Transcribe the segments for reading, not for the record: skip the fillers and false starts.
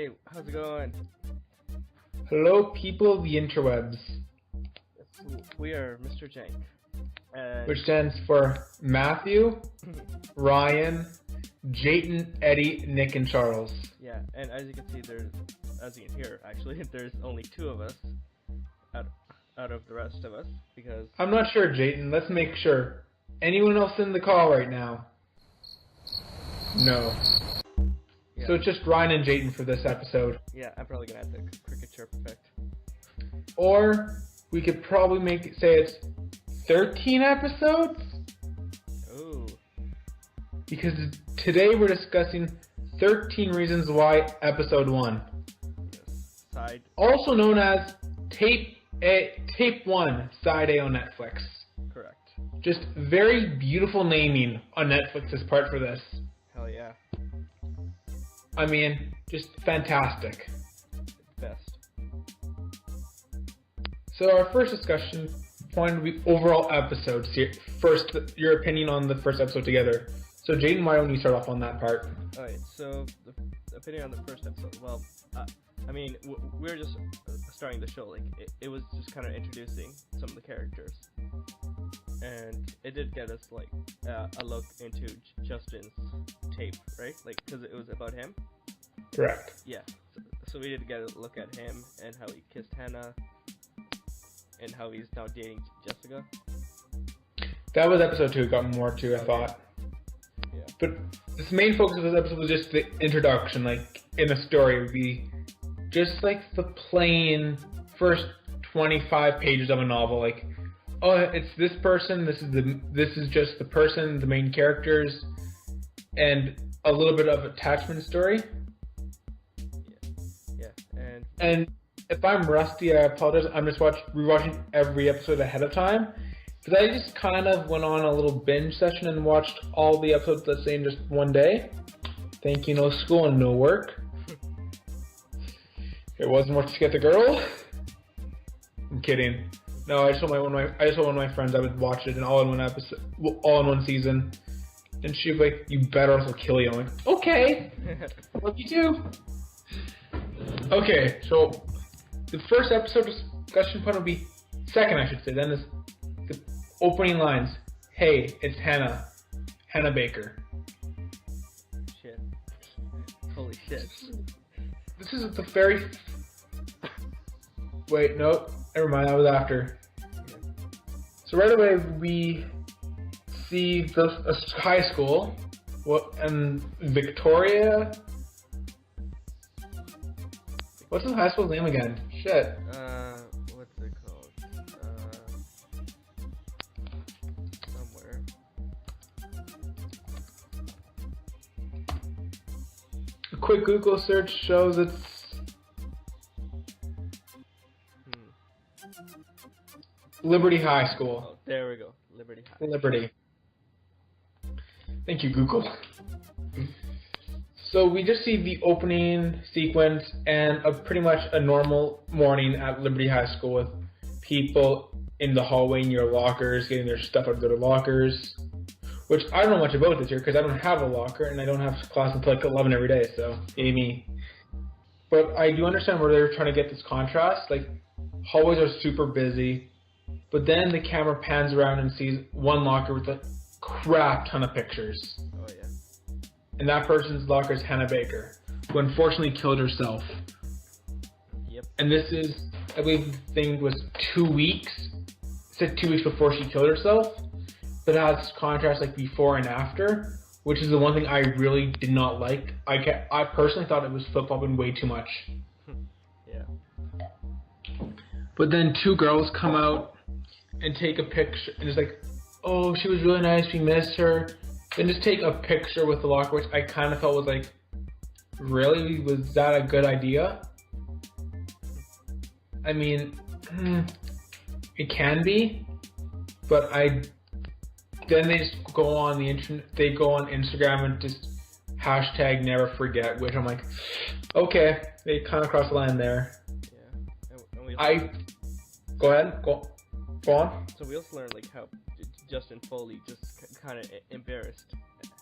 Hey, how's it going? Hello, people of the interwebs, We are Mr. Jenc. And which stands for Matthew, Ryan, Jatin, Eddie, Nick, and Charles. yeah, and as you can see, as you can hear, actually, there's only two of us out of the rest of us because I'm not sure, Jatin. Let's make sure. Anyone else in the call right now? No. yeah, So it's just Ryan and Jatin for this episode. yeah, I'm probably gonna have the cricket chirp effect. Or we could probably say it's 13 episodes? Ooh, Because today we're discussing 13 Reasons Why Episode 1. yes. Side, Also known as Tape 1, Side A on Netflix. correct. Just very beautiful naming on Netflix's part for this. Hell yeah, I mean, just fantastic. best. So our first discussion point will be overall episodes. First, your opinion on the first episode together. So Jaden, why don't you start off on that part? Alright, so the opinion on the first episode. Well, I mean, we're just starting the show. Like, it was just kind of introducing some of the characters, and it did get us like a look into Justin's tape, right? Like, because it was about him. Correct. Yeah. So we did get a look at him and how he kissed Hannah, and how he's now dating Jessica. That was episode 2. It got more to, I thought. Yeah. But the main focus of this episode was just the introduction. Like, in the story, it would be just like the plain first 25 pages of a novel. Like, oh, it's this person. This is just the person, the main characters, and a little bit of attachment story. Yeah. And if I'm rusty, I apologize. I'm just rewatching every episode ahead of time. Because I just kind of went on a little binge session and watched all the episodes, let's say, in just one day. Thank you, no school and no work. It wasn't worth to get the girl. I'm kidding. No, I just told one of my friends I would watch it in all in one episode, all in one season. And she'd be like, "You better also kill you." I'm like, "Okay, love you too." Okay, so the first episode discussion point will be second, I should say. Then is the opening lines. Hey, it's Hannah Baker. Shit. Holy shit. This is the very. Wait, no, never mind. That was after. So right away we see a high school. And Victoria. What's the high school's name again? Shit. What's it called? Somewhere. A quick Google search shows it's Liberty High School. Oh, there we go. Liberty High. Liberty. Thank you, Google. So we just see the opening sequence and pretty much a normal morning at Liberty High School with people in the hallway near lockers getting their stuff out of their lockers. Which I don't know much about this year because I don't have a locker and I don't have class until like 11 every day, so yay me. But I do understand where they're trying to get this contrast. Like, hallways are super busy, but then the camera pans around and sees one locker with a crap ton of pictures. Oh yeah. And that person's locker is Hannah Baker, who unfortunately killed herself. Yep. And this is, I believe the thing was 2 weeks. It said 2 weeks before she killed herself. But it has contrast like before and after, which is the one thing I really did not like. I personally thought it was flip-flopping way too much. Yeah. But then 2 girls come out and take a picture, and it's like, oh, she was really nice, we missed her. Then just take a picture with the locker, which I kind of felt was like, really? Was that a good idea? I mean, it can be, but then they just go on the internet, they go on Instagram and just hashtag never forget, which I'm like, okay, they kind of crossed the line there. Yeah. And we Go ahead, go on. So we also learned like how Justin Foley just kind of embarrassed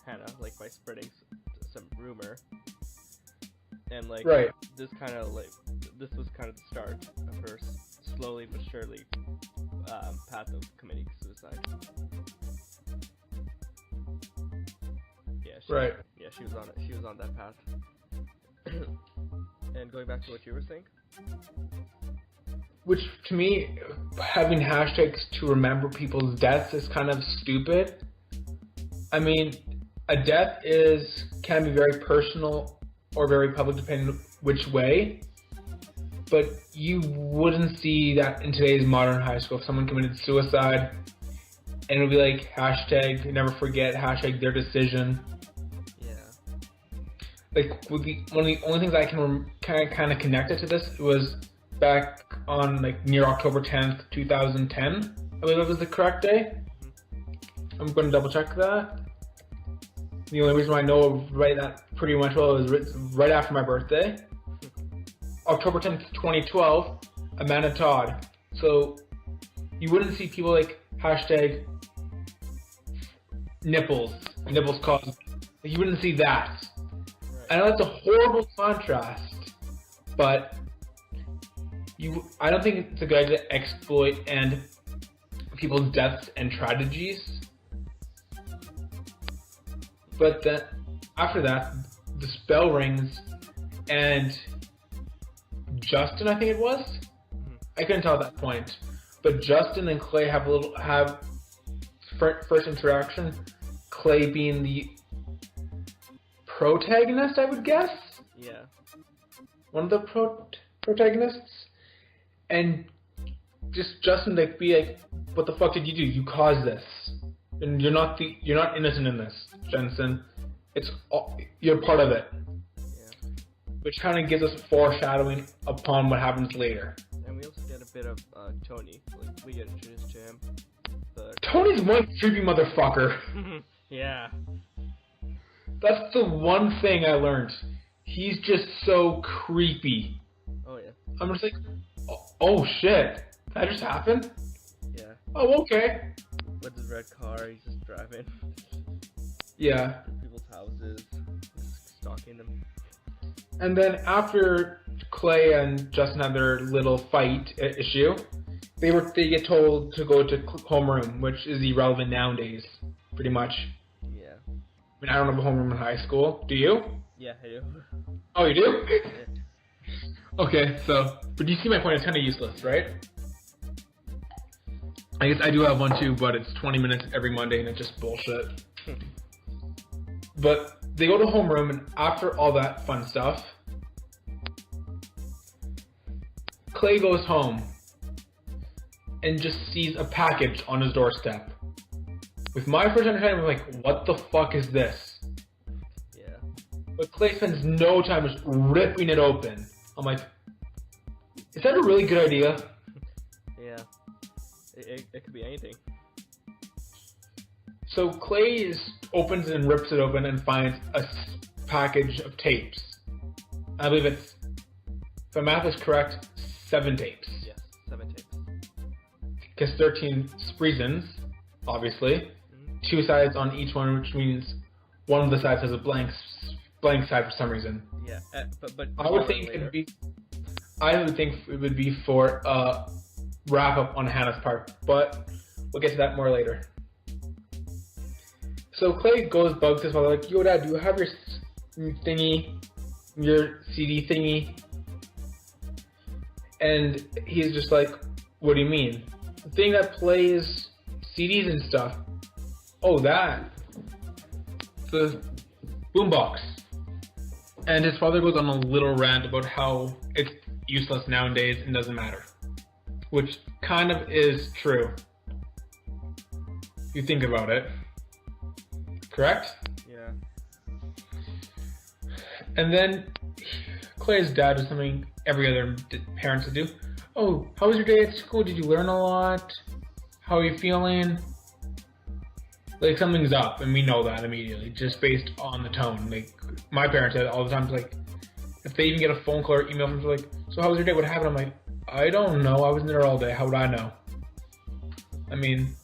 Hannah, like by spreading some rumor. And like Right. this was kind of the start of her slowly but surely path of committing suicide. Yeah. Right. Yeah, she was on it. She was on that path. And going back to what you were saying. Which, to me, having hashtags to remember people's deaths is kind of stupid. I mean, a death can be very personal or very public depending which way. But you wouldn't see that in today's modern high school. If someone committed suicide, and it would be like, hashtag never forget, hashtag their decision. Yeah. Like, one of the only things I can kind of connect it to this was back on like near October 10th, 2010. I believe it was the correct day. I'm going to double check that. The only reason why I know that pretty much well is right after my birthday. October 10th, 2012, Amanda Todd. So you wouldn't see people like hashtag nipples cause. Like, you wouldn't see that. Right. I know that's a horrible contrast, but I don't think it's a good idea to exploit and people's deaths and tragedies. But then after that, the bell rings, and Justin, I think it was. I couldn't tell at that point, but Justin and Clay have first interaction. Clay being the protagonist, I would guess. Yeah. One of the protagonists. And just Justin like be like, what the fuck did you do? You caused this, and you're not innocent in this, Jensen. You're part of it. Yeah. Which kind of gives us foreshadowing upon what happens later. And we also get a bit of Tony. Like, we get introduced to him. Tony's one creepy motherfucker. Yeah. That's the one thing I learned. He's just so creepy. Oh yeah. I'm just like, oh shit, that just happened? Yeah. Oh, okay. With his red car, he's just driving. Yeah. People's houses, just stalking them. And then after Clay and Justin have their little fight issue, they get told to go to homeroom, which is irrelevant nowadays, pretty much. Yeah. I mean, I don't have a homeroom in high school. Do you? Yeah, I do. Oh, you do? Yeah. Okay, but you see my point, it's kind of useless, right? I guess I do have one too, but it's 20 minutes every Monday and it's just bullshit. But they go to homeroom, and after all that fun stuff, Clay goes home and just sees a package on his doorstep. With my first understanding, I'm like, what the fuck is this? Yeah. But Clay spends no time just ripping it open. I'm like, is that a really good idea? Yeah. It could be anything. So Clay opens and rips it open and finds a package of tapes. I believe it's, if my math is correct, 7 tapes. Yes, 7 tapes. Because 13 reasons, obviously. 2 sides on each one, which means one of the sides has a blank side for some reason. Yeah, but I would think it would be for a wrap up on Hannah's part, but we'll get to that more later. So Clay bugs his father like, yo dad, do you have your thingy, your CD thingy? And he's just like, what do you mean? The thing that plays CDs and stuff. Oh, that. The boombox. And his father goes on a little rant about how it's useless nowadays and doesn't matter. Which kind of is true. If you think about it. Correct? Yeah. And then Clay's dad does something every other parents would do. Oh, how was your day at school? Did you learn a lot? How are you feeling? Like, something's up, and we know that immediately, just based on the tone. Like, my parents said all the time, like, if they even get a phone call or email from them, like, so how was your day? What happened? I'm like, I don't know. I wasn't there all day. How would I know? I mean,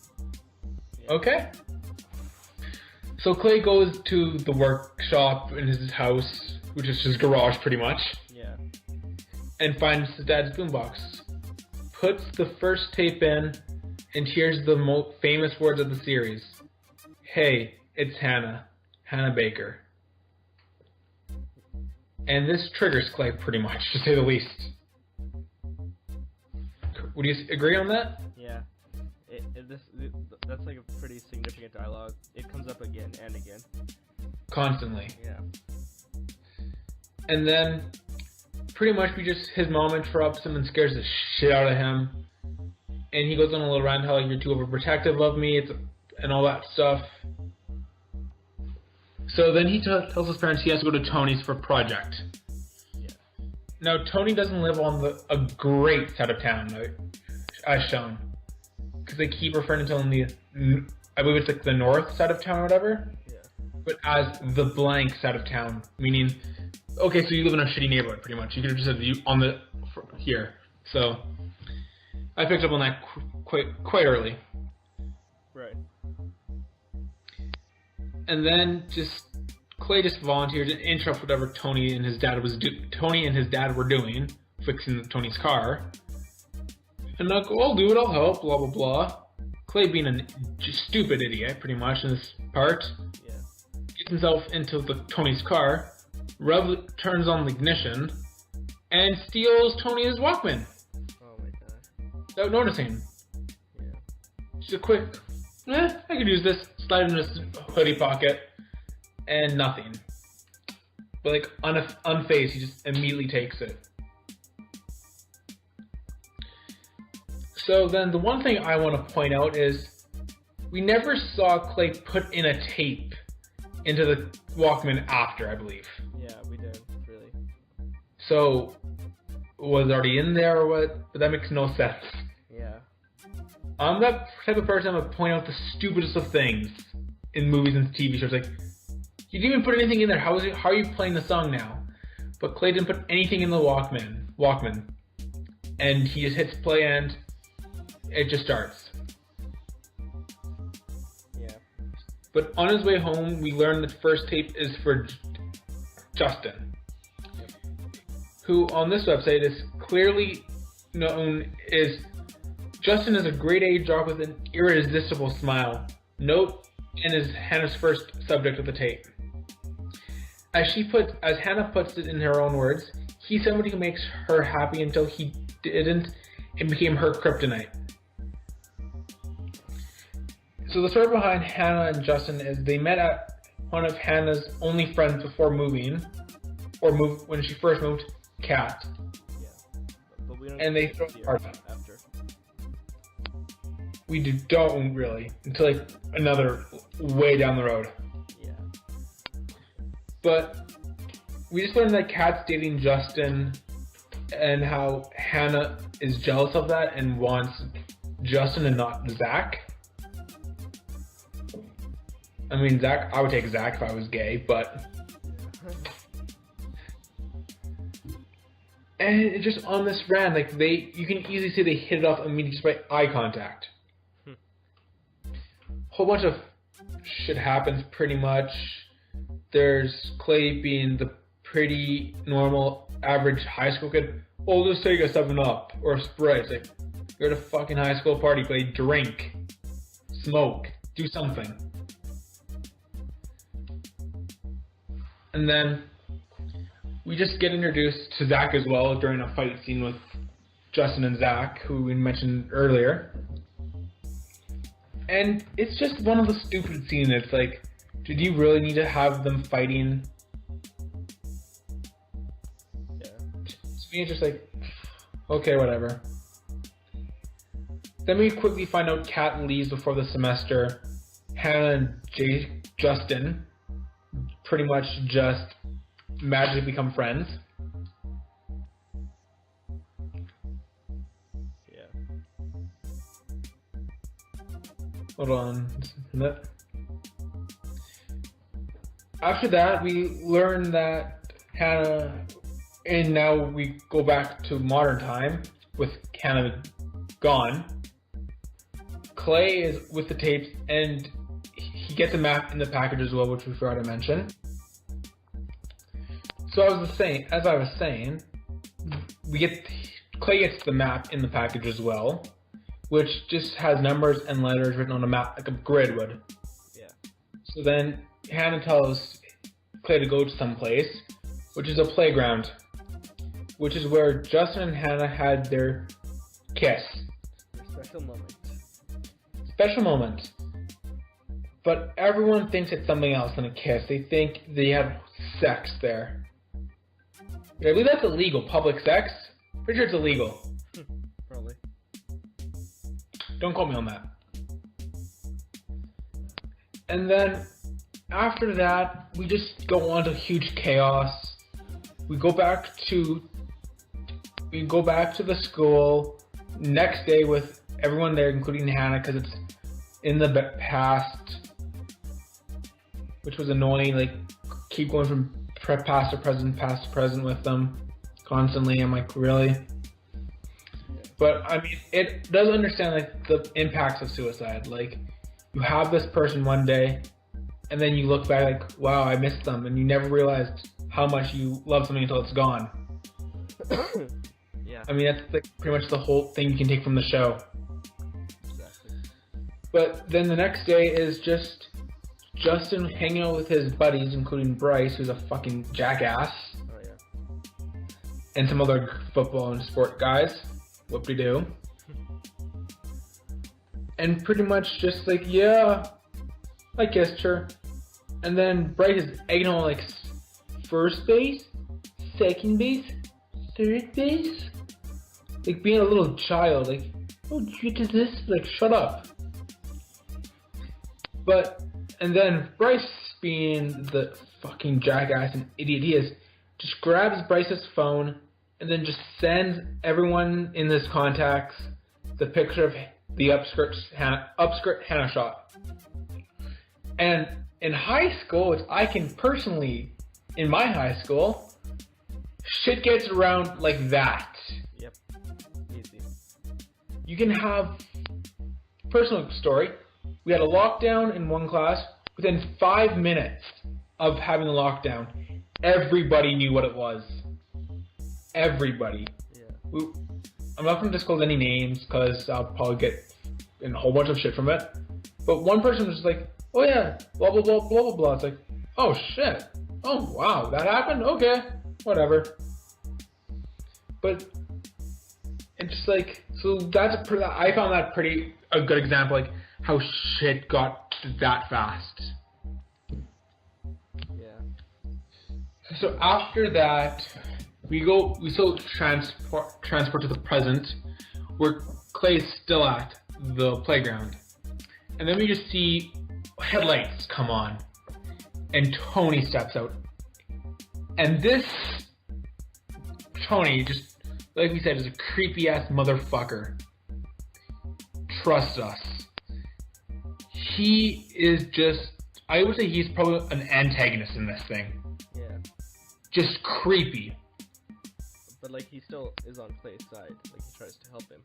okay. So Clay goes to the workshop in his house which is his garage pretty much, Yeah. and finds his dad's boombox. Puts the first tape in, and hears the most famous words of the series. Hey, it's Hannah. Hannah Baker. And this triggers Clay pretty much, to say the least. Would you agree on that? Yeah. That's like a pretty significant dialogue. It comes up again and again. Constantly. Yeah. And then, pretty much, his mom interrupts him and scares the shit out of him. And he goes on a little rant how you're too overprotective of me, and all that stuff. So then he tells his parents he has to go to Tony's for a project. Yeah. Now, Tony doesn't live on a great side of town, as shown. Because they keep referring to him I believe it's like the north side of town or whatever. Yeah. But as the blank side of town, meaning, okay, so you live in a shitty neighborhood, pretty much. You could have just said here. So I picked up on that quite early. Right. And then Clay just volunteered to interrupt whatever Tony and his dad were doing, fixing Tony's car. And I'll do it, I'll help, blah blah blah. Clay being a stupid idiot, pretty much in this part, Yeah. gets himself into Tony's car, turns on the ignition, and steals Tony's Walkman Oh my god. without noticing. Yeah. Just a quick, I could use this, slide it in his hoodie pocket, and nothing. But like unfazed, he just immediately takes it. So then the one thing I want to point out is we never saw Clay put in a tape into the Walkman after, I believe. Yeah, we did, really. So was it already in there or what? But that makes no sense. Yeah. I'm that type of person that would point out the stupidest of things in movies and TV shows. Like, you didn't even put anything in there. How are you playing the song now? But Clay didn't put anything in the Walkman. And he just hits play and it just starts. Yeah. But on his way home, we learn that the first tape is for Justin, who on this website is clearly known as Justin is a grade A jock with an irresistible smile. Note, and is Hannah's first subject of the tape. As Hannah puts it in her own words, he's somebody who makes her happy until he didn't and became her kryptonite. So the story behind Hannah and Justin is they met at one of Hannah's only friends before moving, when she first moved, Kat. Yeah. But we don't And they get throw to see a her party. after. We don't really until like another way down the road. Yeah. But we just learned that Kat's dating Justin and how Hannah is jealous of that and wants Justin and not Zach. I mean, Zach, I would take Zach if I was gay, but... And it's just on this rant, like you can easily see they hit it off immediately just by eye contact. Whole bunch of shit happens pretty much. There's Clay being the pretty normal, average high school kid. Oh, just take a 7-Up or a Sprite. It's like, you're at a fucking high school party, Clay. Drink, smoke, do something. And then we just get introduced to Zach as well during a fight scene with Justin and Zach, who we mentioned earlier. And it's just one of the stupid scenes. It's like, did you really need to have them fighting? Yeah. To me, it's just like, okay, whatever. Then we quickly find out Kat leaves before the semester. Hannah and Justin pretty much just magically become friends. Yeah. Hold on. After that, we learn that Hannah, and now we go back to modern time with Hannah gone. Clay is with the tapes, and he gets a map in the package as well, which we forgot to mention. So as I was saying, Clay gets the map in the package as well, which just has numbers and letters written on a map like a grid would. Yeah. So then Hannah tells Clay to go to some place, which is a playground, which is where Justin and Hannah had their kiss. Special moment. Special moment. But everyone thinks it's something else than a kiss. They think they had sex there. I believe that's illegal. Public sex? Pretty sure it's illegal. Probably. Don't quote me on that. And then after that, we just go on to huge chaos. We go back to the school next day with everyone there, including Hannah, because it's in the past, which was annoying. Like, keep going from past to present with them constantly. I'm like, really? But I mean, it does understand like the impacts of suicide. Like, you have this person one day, and then you look back like, wow, I missed them, and you never realized how much you love something until it's gone. Yeah. I mean, that's like pretty much the whole thing you can take from the show. Exactly. But then the next day is just Justin hanging out with his buddies, including Bryce, who's a fucking jackass, Oh yeah. and some other football and sport guys. Whoop-de-doo. And pretty much just like, yeah, I kissed her. And then Bryce is egging on like first base, second base, third base. Like being a little child, like, oh, you did this? Like, shut up. And then Bryce, being the fucking jackass and idiot he is, just grabs Bryce's phone and then just sends everyone in his contacts the picture of the upskirt Hannah shot. And in high school, which I can personally, in my high school, shit gets around like that. Yep. Easy. You can have personal story. We had a lockdown in one class. Within 5 minutes of having the lockdown, everybody knew what it was. Everybody. Yeah. I'm not going to disclose any names because I'll probably get in a whole bunch of shit from it. But one person was just like, oh yeah, blah, blah, blah, blah, blah, blah. It's like, oh shit. Oh wow, that happened? Okay, whatever. But it's just like, so I found that a good example, like how shit got that fast. Yeah. So after that, we still transport to the present, where Clay's still at the playground, and then we just see headlights come on, and Tony steps out, and this Tony, just like we said, is a creepy ass motherfucker. Trust us. He is just, I would say he's probably an antagonist in this thing. Yeah. Just creepy. But like he still is on Clay's side. Like he tries to help him.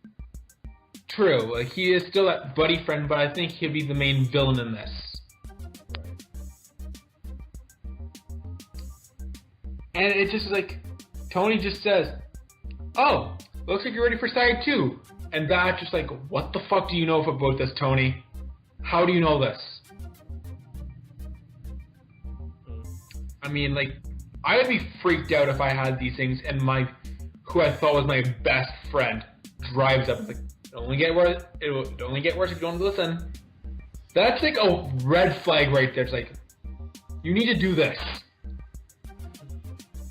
True. Like he is still that buddy friend, but I think he'll be the main villain in this. Right. And it's just like Tony just says, "Oh, looks like you're ready for side 2." And that's just like, what the fuck do you know about this, Tony? How do you know this? I mean, like, I would be freaked out if I had these things and who I thought was my best friend drives up. Like, it'll only get worse if you don't listen. That's like a red flag right there. It's like, you need to do this.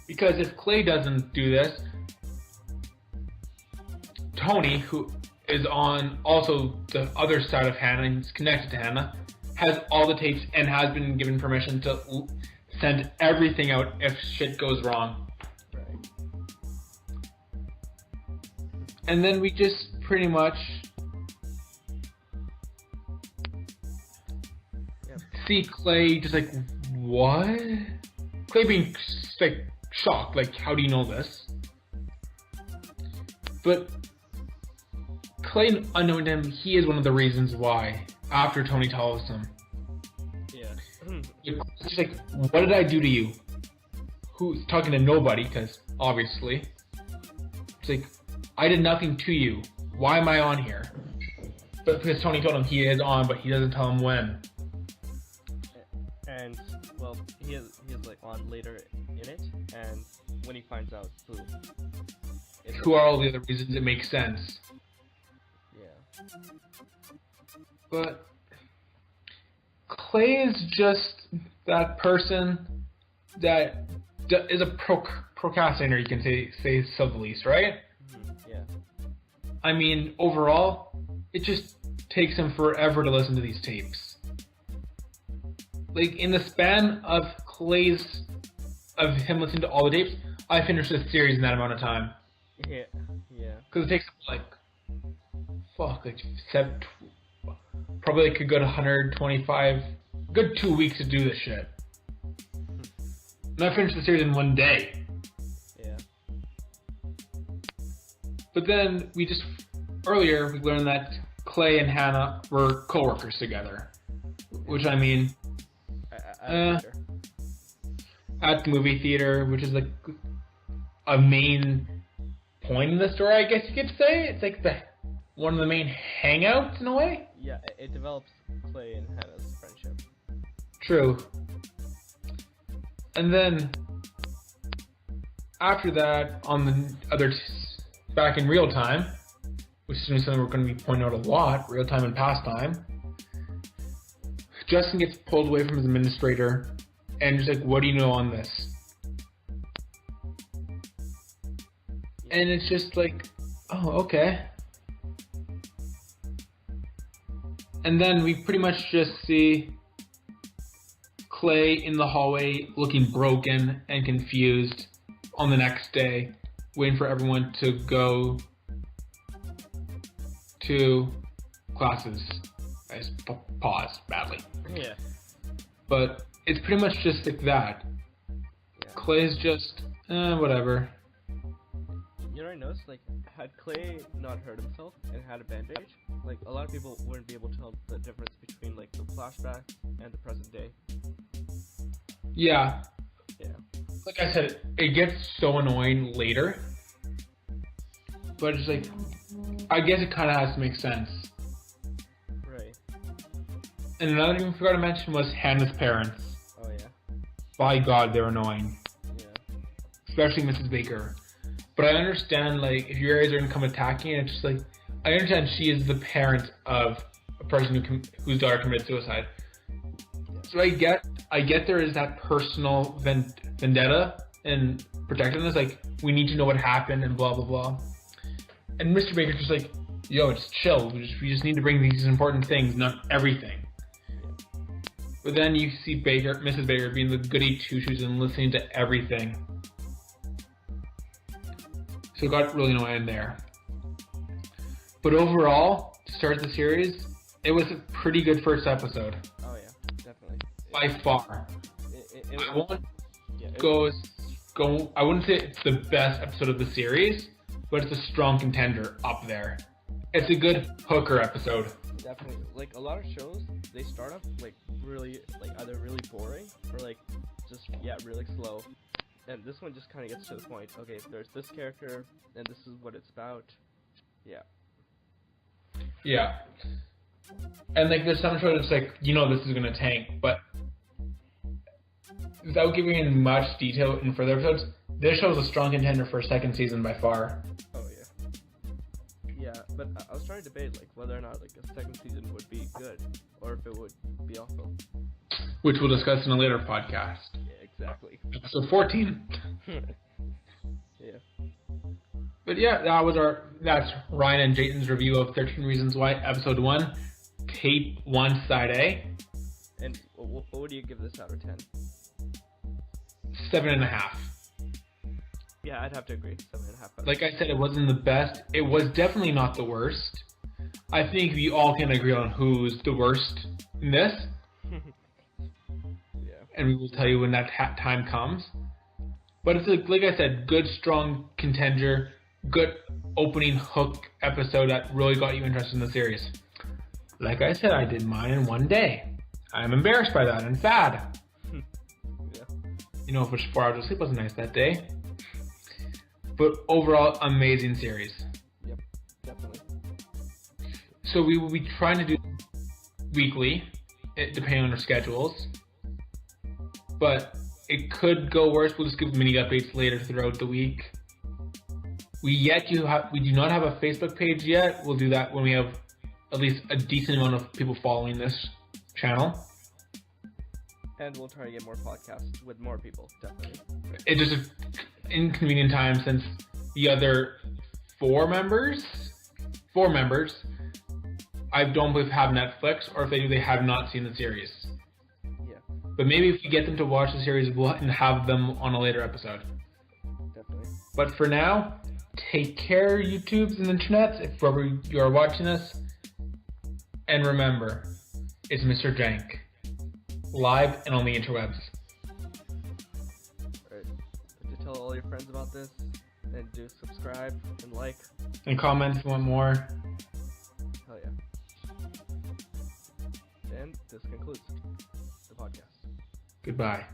Because if Clay doesn't do this, Tony, who is on also the other side of Hannah and is connected to Hannah, has all the tapes and has been given permission to send everything out if shit goes wrong. Right. And then we just pretty much see Clay just like, what? Clay being like shocked, like, how do you know this? But Clay, unknown to him, he is one of the reasons why, after Tony tells him. Yeah. It's just like, what did I do to you? who's talking to nobody, because obviously, it's like, I did nothing to you. Why am I on here? But because Tony told him he is on, but he doesn't tell him when. And well, he is like on later in it, and when he finds out who are all the other reasons, it makes sense. Yeah. But Clay is just that person that is a procrastinator, you can say so the least, right? Yeah. I mean, overall, it just takes him forever to listen to these tapes. Like, in the span of him listening to all the tapes, I finished this series in that amount of time. Yeah. Because it takes probably like a good 125, good 2 weeks to do this shit. And I finished the series in 1 day. Yeah. But then earlier we learned that Clay and Hannah were co-workers together. Which, I mean, at the movie theater, which is like a main point in the story, I guess you could say. It's like one of the main hangouts in a way. Yeah, it develops Clay and Hannah's friendship. True. And then after that, on the back in real time, which is something we're going to be pointing out a lot, real time and past time, Justin gets pulled away from his administrator, and just like, what do you know on this? And it's just like, oh, okay. And then we pretty much just see Clay in the hallway looking broken and confused on the next day, waiting for everyone to go to classes. I just paused badly. Yeah. But it's pretty much just like that. Yeah. Clay's just, whatever. You know what I noticed? Like, had Clay not hurt himself and had a bandage, like, a lot of people wouldn't be able to tell the difference between, like, the flashback and the present day. Yeah. Yeah. Like I said, it gets so annoying later. But it's like, I guess it kind of has to make sense. Right. And another thing we forgot to mention was Hannah's parents. Oh, yeah. By God, they're annoying. Yeah. Especially Mrs. Baker. But I understand, like, if your areas are going to come attacking, it's just like, I understand she is the parent of a person whose daughter committed suicide. Yeah. So I get there is that personal vendetta and protectiveness, like, we need to know what happened and blah, blah, blah. And Mr. Baker's just like, yo, just chill. We just need to bring these important things, not everything. But then you see Mrs. Baker being the goody two-shoes and listening to everything. So it got really annoying there. But overall, to start the series, it was a pretty good first episode. Oh, yeah. Definitely. By far. I wouldn't say it's the best episode of the series, but it's a strong contender up there. It's a good hooker episode. Definitely. Like, a lot of shows, they start off, like, really, like, either really boring or, like, just, yeah, really slow. And this one just kind of gets to the point. Okay, there's this character, and this is what it's about. Yeah. Yeah. And, like, there's some shows that's like, you know this is going to tank, but without giving in much detail in further episodes, this show is a strong contender for a second season by far. Oh, yeah. Yeah, but I was trying to debate, like, whether or not, like, a second season would be good, or if it would be awful. Which we'll discuss in a later podcast. Yeah, exactly. Episode 14. Yeah. But yeah, that's Ryan and Jatin's review of 13 Reasons Why, Episode 1, Tape 1, Side A. And what would you give this out of 10? 7.5. Yeah, I'd have to agree. 7.5. Like I said, it wasn't the best. It was definitely not the worst. I think we all can agree on who's the worst in this. Yeah. And we will tell you when that time comes. But it's like I said, good, strong contender, good opening hook episode that really got you interested in the series. Like I said, I did mine in 1 day. I'm embarrassed by that and sad. Yeah. For 4 hours of sleep wasn't nice that day. But overall, amazing series. Yep, definitely. So we will be trying to do weekly, depending on our schedules. But it could go worse. We'll just give mini updates later throughout the week. We do not have a Facebook page yet. We'll do that when we have at least a decent amount of people following this channel. And we'll try to get more podcasts with more people, definitely. It's just an inconvenient time since the other four members, I don't believe have Netflix, or if they do, they have not seen the series. Yeah. But maybe if we get them to watch the series, we'll have them on a later episode. Definitely. But for now, take care, YouTubes and internets, if wherever you are watching this. And remember, it's Mr. Jenc, live and on the interwebs. Alright. To tell all your friends about this, and do subscribe and like. And comment if you want more. Hell yeah. And this concludes the podcast. Goodbye.